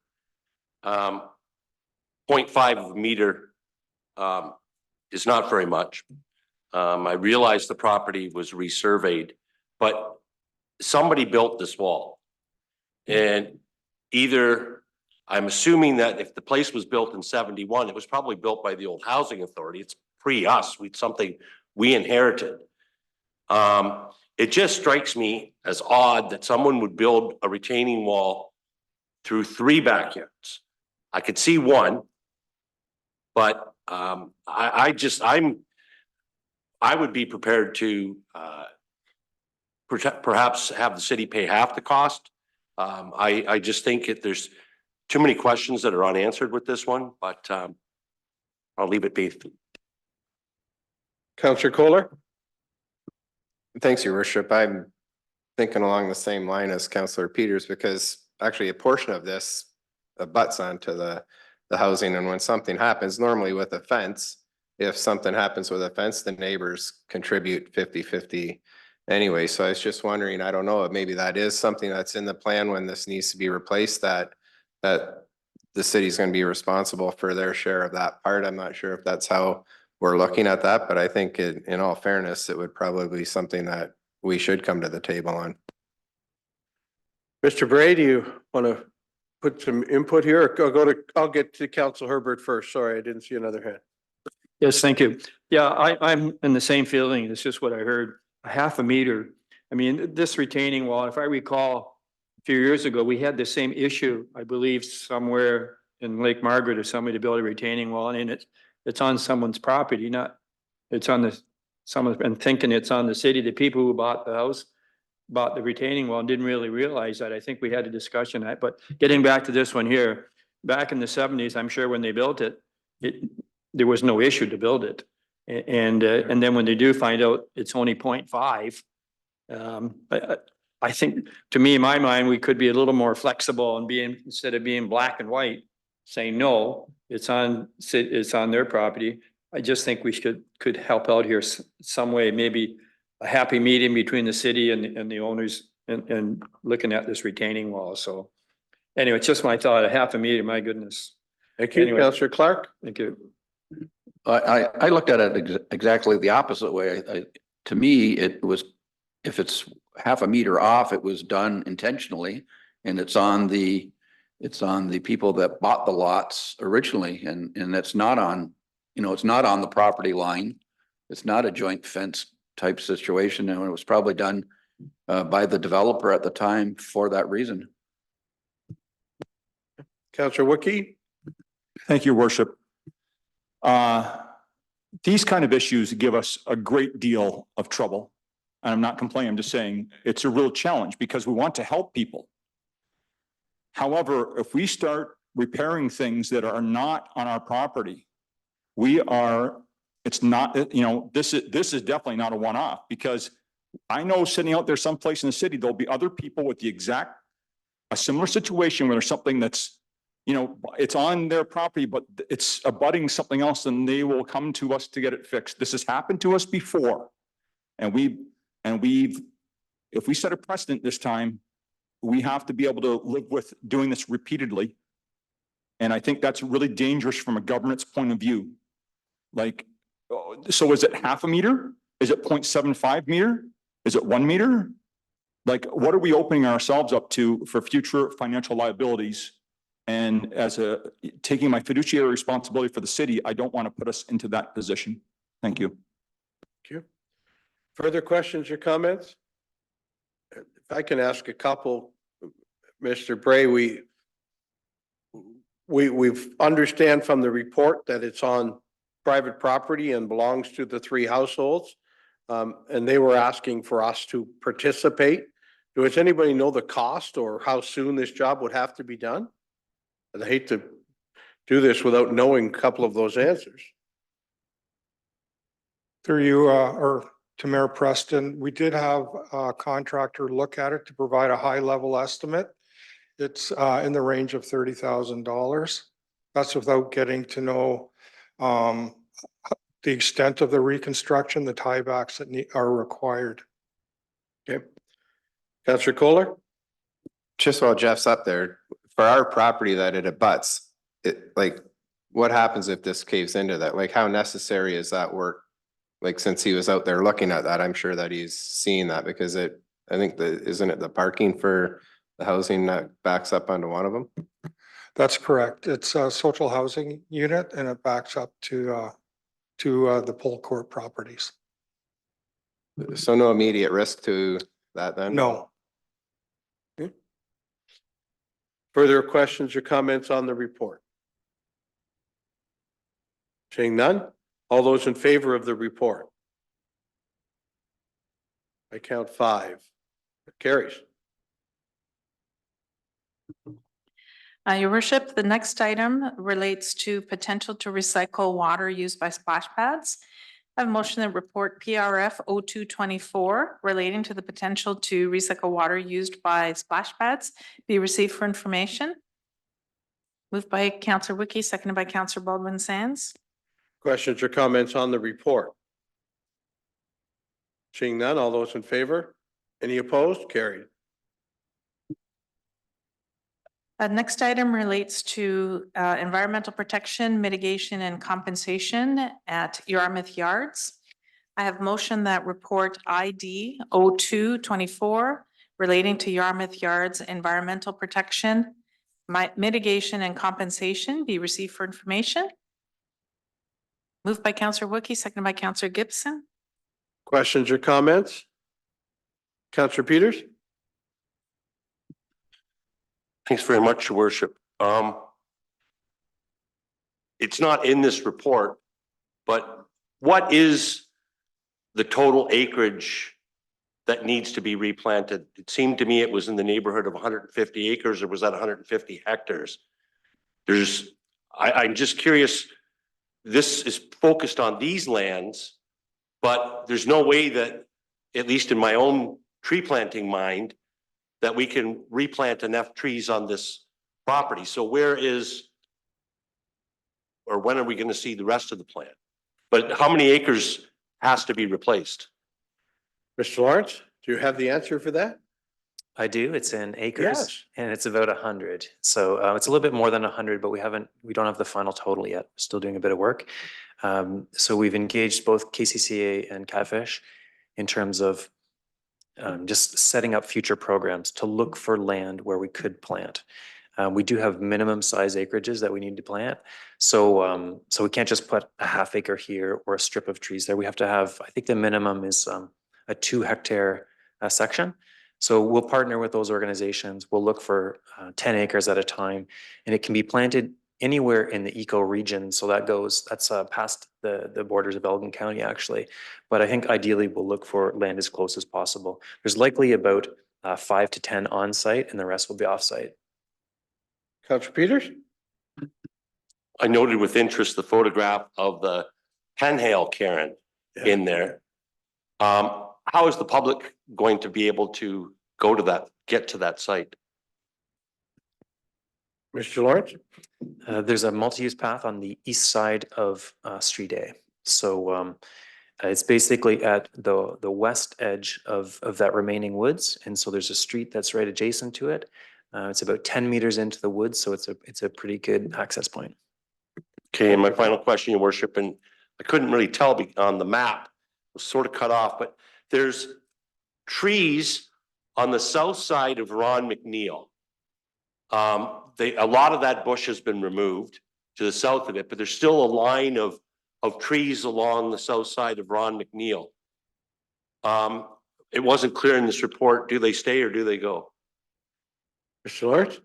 0.5 meter is not very much. I realized the property was resurveyed, but somebody built this wall. And either, I'm assuming that if the place was built in 71, it was probably built by the old housing authority. It's pre-us, something we inherited. It just strikes me as odd that someone would build a retaining wall through 3 backyards. I could see one, but I would be prepared to perhaps have the city pay half the cost. I just think there's too many questions that are unanswered with this one, but I'll leave it be. Councillor Kohler. Thanks, your worship. I'm thinking along the same line as Councillor Peters, because actually a portion of this abuts onto the housing. And when something happens, normally with a fence, if something happens with a fence, the neighbors contribute 50-50 anyway. So I was just wondering, I don't know, maybe that is something that's in the plan when this needs to be replaced, that the city's going to be responsible for their share of that part. I'm not sure if that's how we're looking at that, but I think in all fairness, it would probably be something that we should come to the table on. Mr. Bray, do you want to put some input here? Or I'll get to Councillor Herbert first. Sorry, I didn't see another hand. Yes, thank you. Yeah, I'm in the same feeling. It's just what I heard. A half a meter. I mean, this retaining wall, if I recall, a few years ago, we had the same issue, I believe, somewhere in Lake Margaret or somebody to build a retaining wall, and it's on someone's property, not, it's on someone's been thinking it's on the city. The people who bought the house bought the retaining wall and didn't really realize that. I think we had a discussion on that, but getting back to this one here, back in the 70s, I'm sure when they built it, there was no issue to build it. And then when they do find out it's only 0.5, I think, to me, in my mind, we could be a little more flexible and instead of being black and white, saying, no, it's on their property. I just think we could help out here some way, maybe a happy medium between the city and the owners and looking at this retaining wall. So anyway, it's just my thought, a half a meter, my goodness. Thank you, Anyway. Councillor Clark. Thank you. I looked at it exactly the opposite way. To me, it was, if it's half a meter off, it was done intentionally. And it's on the people that bought the lots originally, and it's not on, it's not on the property line. It's not a joint fence type situation, and it was probably done by the developer at the time for that reason. Counselor Wookie? Thank you, Worship. These kind of issues give us a great deal of trouble. And I'm not complaining, I'm just saying it's a real challenge because we want to help people. However, if we start repairing things that are not on our property, it's not, this is definitely not a one-off, because I know sitting out there someplace in the city, there'll be other people with a similar situation where there's something that's, it's on their property, but it's abutting something else, and they will come to us to get it fixed. This has happened to us before. And if we set a precedent this time, we have to be able to live with doing this repeatedly. And I think that's really dangerous from a governance point of view. Like, so is it half a meter? Is it 0.75 meter? Is it 1 meter? Like, what are we opening ourselves up to for future financial liabilities? And taking my fiduciary responsibility for the city, I don't want to put us into that position. Thank you. Thank you. Further questions or comments? If I can ask a couple, Mr. Bray, we've understand from the report that it's on private property and belongs to the 3 households. And they were asking for us to participate. Does anybody know the cost or how soon this job would have to be done? I'd hate to do this without knowing a couple of those answers. Through you, or to Mayor Preston, we did have a contractor look at it to provide a high level estimate. It's in the range of $30,000. That's without getting to know the extent of the reconstruction, the tiebacks that are required. Okay. Councillor Kohler? Just while Jeff's up there, for our property that it abuts, what happens if this caves into that? Like, how necessary is that work? Like, since he was out there looking at that, I'm sure that he's seeing that, because isn't it the parking for the housing that backs up onto one of them? That's correct. It's a social housing unit and it backs up to the Pole Court properties. So no immediate risk to that then? No. Okay. Further questions or comments on the report? Seeing none, all those in favor of the report? I count 5. It carries. Your worship, the next item relates to potential to recycle water used by splash pads. I have a motion that report PRF 0224 relating to the potential to recycle water used by splash pads be received for information. Moved by Councillor Wiki, seconded by Councillor Baldwin Sands. Questions or comments on the report? Seeing none, all those in favor? Any opposed? Carried. Next item relates to environmental protection, mitigation, and compensation at Yarmouth Yards. I have motion that report ID 0224 relating to Yarmouth Yards environmental protection, mitigation, and compensation be received for information. Moved by Councillor Wookie, seconded by Councillor Gibson. Questions or comments? Councillor Peters? Thanks very much, Your Worship. It's not in this report, but what is the total acreage that needs to be replanted? It seemed to me it was in the neighborhood of 150 acres, or was that 150 hectares? I'm just curious, this is focused on these lands, but there's no way that, at least in my own tree planting mind, that we can replant enough trees on this property. So where is, or when are we going to see the rest of the plan? But how many acres has to be replaced? Mr. Lawrence, do you have the answer for that? I do. It's in acres Yes. and it's about 100. So it's a little bit more than 100, but we don't have the final total yet. We're still doing a bit of work. So we've engaged both KCCA and Catfish in terms of just setting up future programs to look for land where we could plant. We do have minimum size acreages that we need to plant. So we can't just put a half acre here or a strip of trees there. We have to have, I think the minimum is a 2 hectare section. So we'll partner with those organizations. We'll look for 10 acres at a time, and it can be planted anywhere in the eco region. So that's past the borders of Elgin County actually. But I think ideally we'll look for land as close as possible. There's likely about 5 to 10 on site and the rest will be off site. Councillor Peters? I noted with interest the photograph of the Penhale Cairn in there. How is the public going to be able to get to that site? Mr. Lawrence? There's a multi-use path on the east side of Street A. So it's basically at the west edge of that remaining woods. And so there's a street that's right adjacent to it. It's about 10 meters into the woods, so it's a pretty good access point. Okay, and my final question, Your Worship, and I couldn't really tell on the map, it was sort of cut off, but there's trees on the south side of Ron McNeil. A lot of that bush has been removed to the south of it, but there's still a line of trees along the south side of Ron McNeil. It wasn't clear in this report, do they stay or do they go? Mr. Lawrence?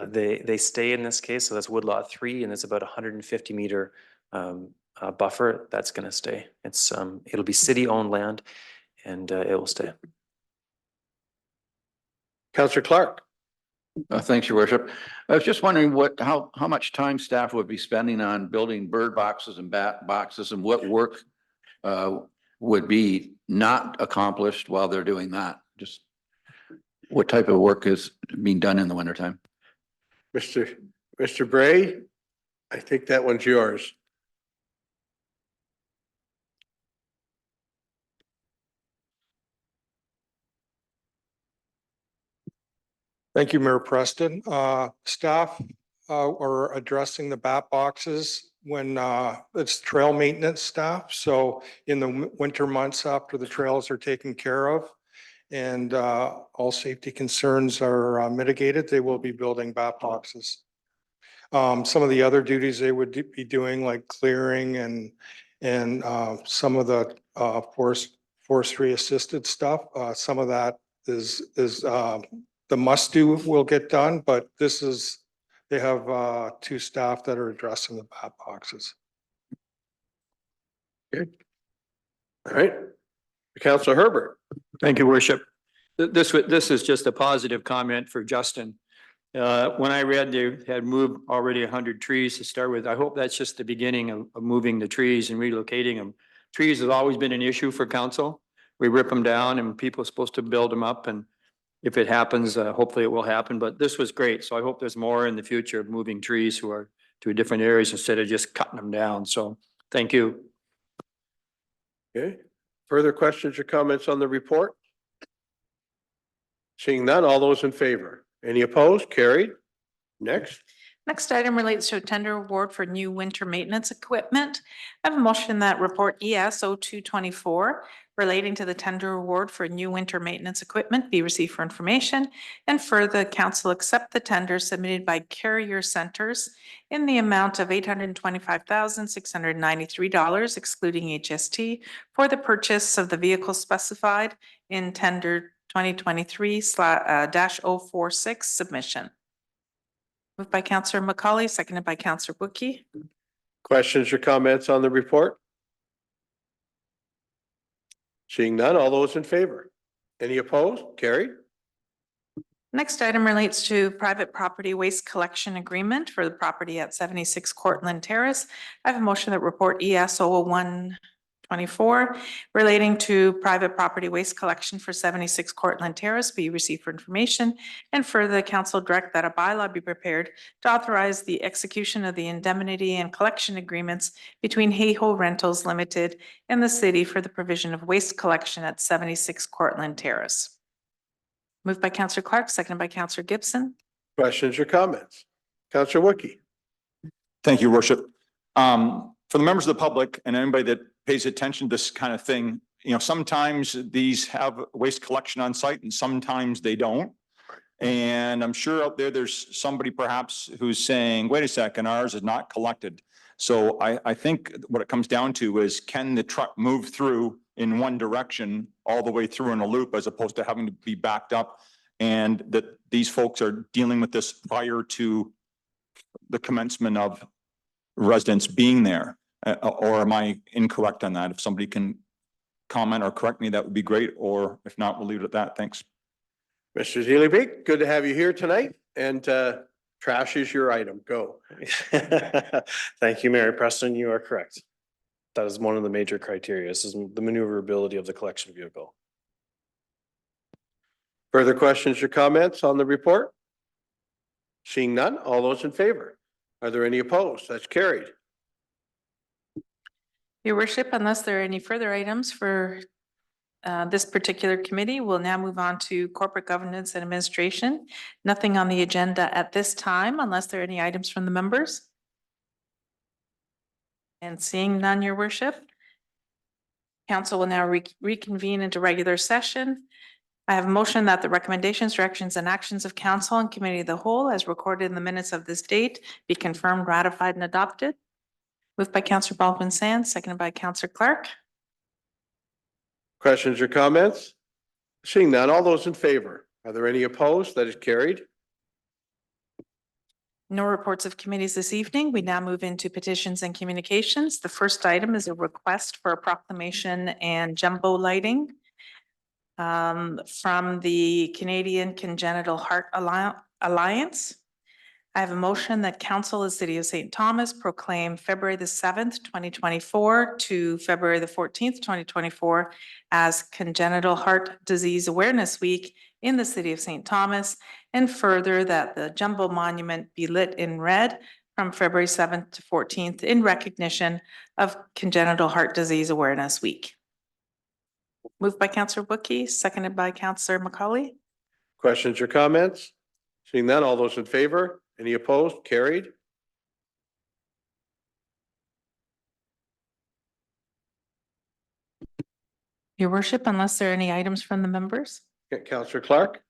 They stay in this case, so that's Woodlot 3, and it's about 150 meter buffer that's going to stay. It'll be city-owned land, and it will stay. Councillor Clark? Thanks, Your Worship. I was just wondering how much time staff would be spending on building bird boxes and bat boxes, and what work would be not accomplished while they're doing that? Just what type of work is being done in the wintertime? Mr. Bray, I think that one's yours. Thank you, Mayor Preston. Staff are addressing the bat boxes when it's trail maintenance staff. So in the winter months after the trails are taken care of and all safety concerns are mitigated, they will be building bat boxes. Some of the other duties they would be doing, like clearing and some of the forestry assisted stuff, some of that is the must do will get done, but they have 2 staff that are addressing the bat boxes. Good. All right. Councillor Herbert? Thank you, Worship. This is just a positive comment for Justin. When I read they had moved already 100 trees to start with, I hope that's just the beginning of moving the trees and relocating them. Trees has always been an issue for council. We rip them down and people are supposed to build them up, and if it happens, hopefully it will happen, but this was great. So I hope there's more in the future of moving trees to different areas instead of just cutting them down. So thank you. Okay. Further questions or comments on the report? Seeing none, all those in favor? Any opposed? Carried. Next. Next item relates to a tender award for new winter maintenance equipment. I have a motion that report ES 0224 relating to the tender award for new winter maintenance equipment be received for information, and further council accept the tender submitted by Carrier Centers in the amount of $825,693 excluding HST for the purchase of the vehicle specified in tender 2023/046 submission. Moved by Councillor McCauley, seconded by Councillor Bookie. Questions or comments on the report? Seeing none, all those in favor? Any opposed? Carried. Next item relates to private property waste collection agreement for the property at 76 Cortland Terrace. I have a motion that report ES 0124 relating to private property waste collection for 76 Cortland Terrace be received for information, and further council direct that a bylaw be prepared to authorize the execution of the indemnity and collection agreements between Hey-Ho Rentals Limited and the city for the provision of waste collection at 76 Cortland Terrace. Moved by Counselor Clark, seconded by Counselor Gibson. Questions or comments? Counselor Wookie? Thank you, Worship. For the members of the public and anybody that pays attention to this kind of thing, you know, sometimes these have waste collection on site and sometimes they don't. And I'm sure out there, there's somebody perhaps who's saying, wait a second, ours is not collected. So I think what it comes down to is, can the truck move through in one direction all the way through in a loop as opposed to having to be backed up? And that these folks are dealing with this prior to the commencement of residents being there. Or am I incorrect on that? If somebody can comment or correct me, that would be great. Or if not, we'll leave it at that. Thanks. Mr. Zealy, good to have you here tonight, and trash is your item. Go. Thank you, Mayor Preston. You are correct. That is one of the major criteria. This is the maneuverability of the collection vehicle. Further questions or comments on the report? Seeing none, all those in favor? Are there any opposed? That's carried. Your worship, unless there are any further items for this particular committee, we'll now move on to corporate governance and administration. Nothing on the agenda at this time, unless there are any items from the members. And seeing none, your worship. Council will now reconvene into regular session. I have a motion that the recommendations, directions, and actions of council and committee of the whole, as recorded in the minutes of this date, be confirmed, ratified, and adopted. Moved by Councillor Baldwin Sands, seconded by Councillor Clark. Questions or comments? Seeing none, all those in favor? Are there any opposed? That is carried. No reports of committees this evening. We now move into petitions and communications. The first item is a request for a proclamation and jumbo lighting from the Canadian Congenital Heart Alliance. I have a motion that council of the City of St. Thomas proclaim February the 7th, 2024 to February the 14th, 2024 as Congenital Heart Disease Awareness Week in the City of St. Thomas, and further that the jumbo monument be lit in red from February 7th to 14th in recognition of Congenital Heart Disease Awareness Week. Moved by Councillor Wookie, seconded by Councillor McCauley. Questions or comments? Seeing none, all those in favor? Any opposed? Carried. Your worship, unless there are any items from the members. Councillor Clark?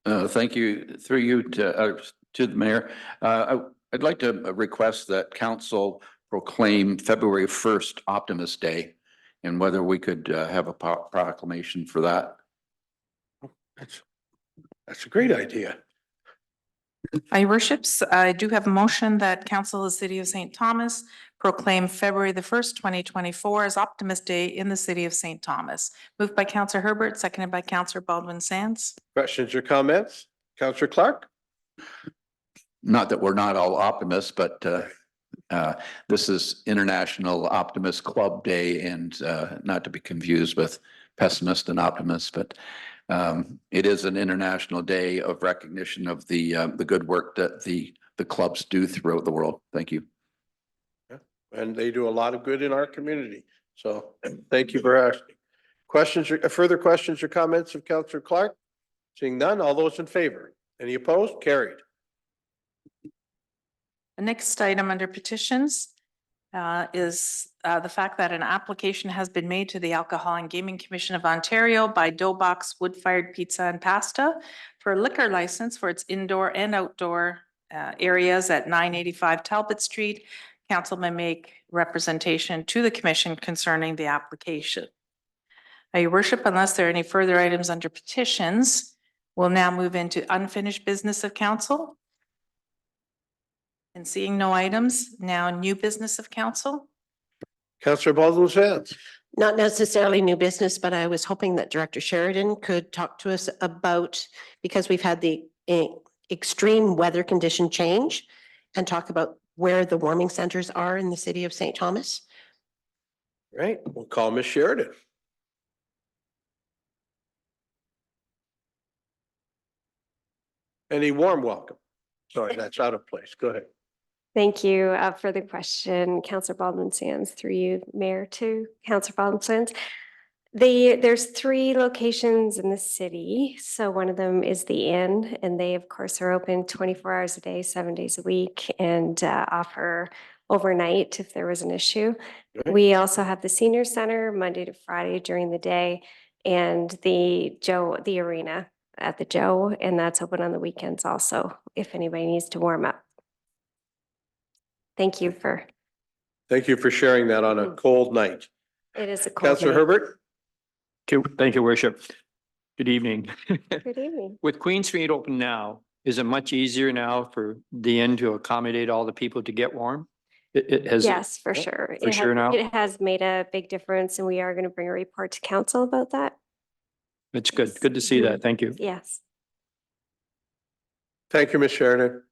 Thank you. Through you to the mayor. I'd like to request that council proclaim February 1st Optimist Day, and whether we could have a proclamation for that. That's a great idea. Your worships, I do have a motion that council of the City of St. Thomas proclaim February the 1st, 2024 as Optimist Day in the City of St. Thomas. Moved by Councillor Herbert, seconded by Councillor Baldwin Sands. Questions or comments? Councillor Clark? Not that we're not all optimists, but this is International Optimist Club Day, and not to be confused with pessimist and optimist, but it is an international day of recognition of the good work that the clubs do throughout the world. Thank you. And they do a lot of good in our community. So thank you for asking. Questions or further questions or comments of Councillor Clark? Seeing none, all those in favor? Any opposed? Carried. The next item under petitions is the fact that an application has been made to the Alcohol and Gaming Commission of Ontario by Doughbox Wood-Fired Pizza and Pasta for a liquor license for its indoor and outdoor areas at 985 Talbot Street. Council may make representation to the commission concerning the application. Your worship, unless there are any further items under petitions, we'll now move into unfinished business of council. And seeing no items, now new business of council. Councillor Baldwin Sands. Not necessarily new business, but I was hoping that Director Sheridan could talk to us about, because we've had the extreme weather condition change, and talk about where the warming centers are in the City of St. Thomas. Right, we'll call Ms. Sheridan. Any warm welcome. Sorry, that's out of place. Go ahead. Thank you for the question, Councillor Baldwin Sands, through you, Mayor, to Councillor Baldwin Sands. There's 3 locations in the city. So one of them is the Inn, and they, of course, are open 24 hours a day, 7 days a week, and offer overnight if there was an issue. Okay. We also have the Senior Center Monday to Friday during the day, and the arena at the Joe, and that's open on the weekends also, if anybody needs to warm up. Thank you for, Thank you for sharing that on a cold night. it is a cold Councillor night. Herbert? Thank you, Worship. Good evening. Good evening. With Queen Street open now, is it much easier now for the inn to accommodate all the people to get warm? It has. Yes, for sure. For sure now? It has made a big difference, and we are going to bring a report to council about that. It's good. Good to see that. Thank you. Yes. Thank you, Ms. Sheridan.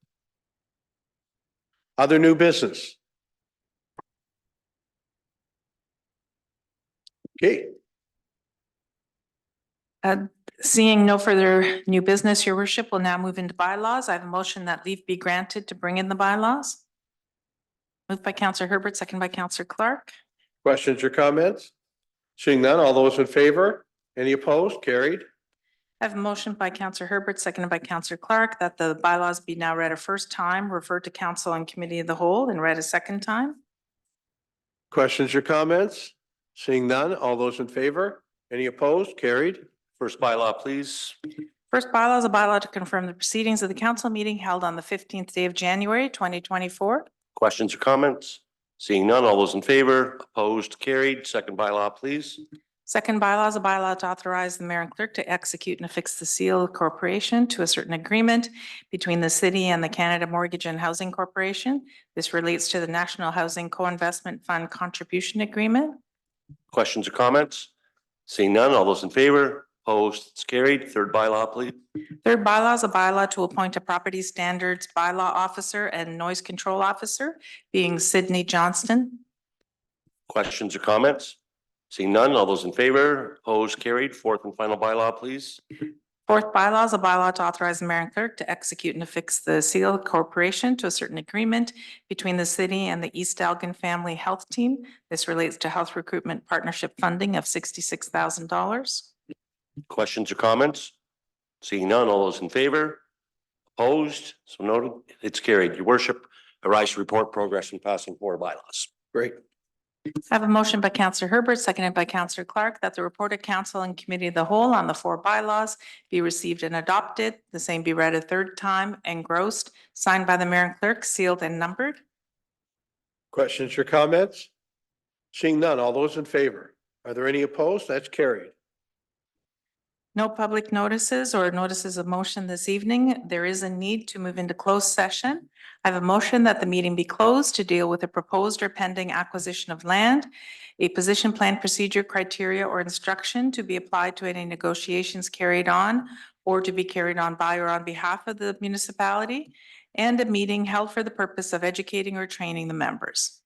Other new business? Okay, Seeing no further new business, your worship, will now move into bylaws. I have a motion that leave be granted to bring in the bylaws. Moved by Councillor Herbert, second by Councillor Clark. questions or comments? Seeing none, all those in favor? Any opposed? Carried. I have a motion by Councillor Herbert, seconded by Councillor Clark, that the bylaws be now read a first time, referred to council and committee of the whole, and read a second time. Questions or comments? Seeing none, all those in favor? Any opposed? Carried. First bylaw, please. First bylaw is a bylaw to confirm the proceedings of the council meeting held on the 15th day of January, 2024. Questions or comments? Seeing none, all those in favor, opposed, carried. Second bylaw, please. Second bylaw is a bylaw to authorize the mayor and clerk to execute and affix the seal of corporation to a certain agreement between the city and the Canada Mortgage and Housing Corporation. This relates to the National Housing Co-Investment Fund Contribution Agreement. Questions or comments? Seeing none, all those in favor, opposed, it's carried. Third bylaw, please. Third bylaw is a bylaw to appoint a property standards bylaw officer and noise control officer, being Sydney Johnston. Questions or comments? Seeing none, all those in favor, opposed, carried. Fourth and final bylaw, please. Fourth bylaw is a bylaw to authorize the mayor and clerk to execute and affix the seal of corporation to a certain agreement between the city and the East Elgin Family Health Team. This relates to health recruitment partnership funding of $66,000. Questions or comments? Seeing none, all those in favor, opposed, so noted, it's carried. Your worship, I rise to report progress in passing 4 bylaws. Great. I have a motion by Councillor Herbert, seconded by Councillor Clark, that the report of council and committee of the whole on the 4 bylaws be received and adopted. The same be read a third time, engrossed, signed by the mayor and clerk, sealed and numbered. Questions or comments? Seeing none, all those in favor? Are there any opposed? That's carried. No public notices or notices of motion this evening. There is a need to move into closed session. I have a motion that the meeting be closed to deal with a proposed or pending acquisition of land, a position plan procedure, criteria, or instruction to be applied to any negotiations carried on or to be carried on by or on behalf of the municipality, and a meeting held for the purpose of educating or training the members.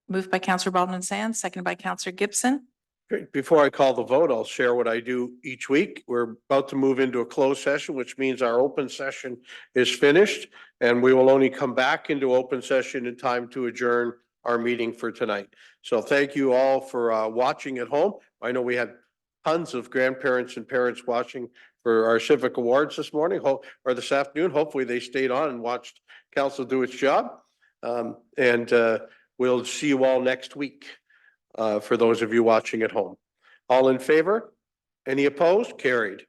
Moved by Councillor Baldwin Sands, seconded by Councillor Gibson. Great. Before I call the vote, I'll share what I do each week. We're about to move into a closed session, which means our open session is finished, and we will only come back into open session in time to adjourn our meeting for tonight. So thank you all for watching at home. I know we had tons of grandparents and parents watching for our civic awards this morning, or this afternoon. Hopefully they stayed on and watched council do its job. We'll see you all next week. For those of you watching at home. All in favor? Any opposed? Carried.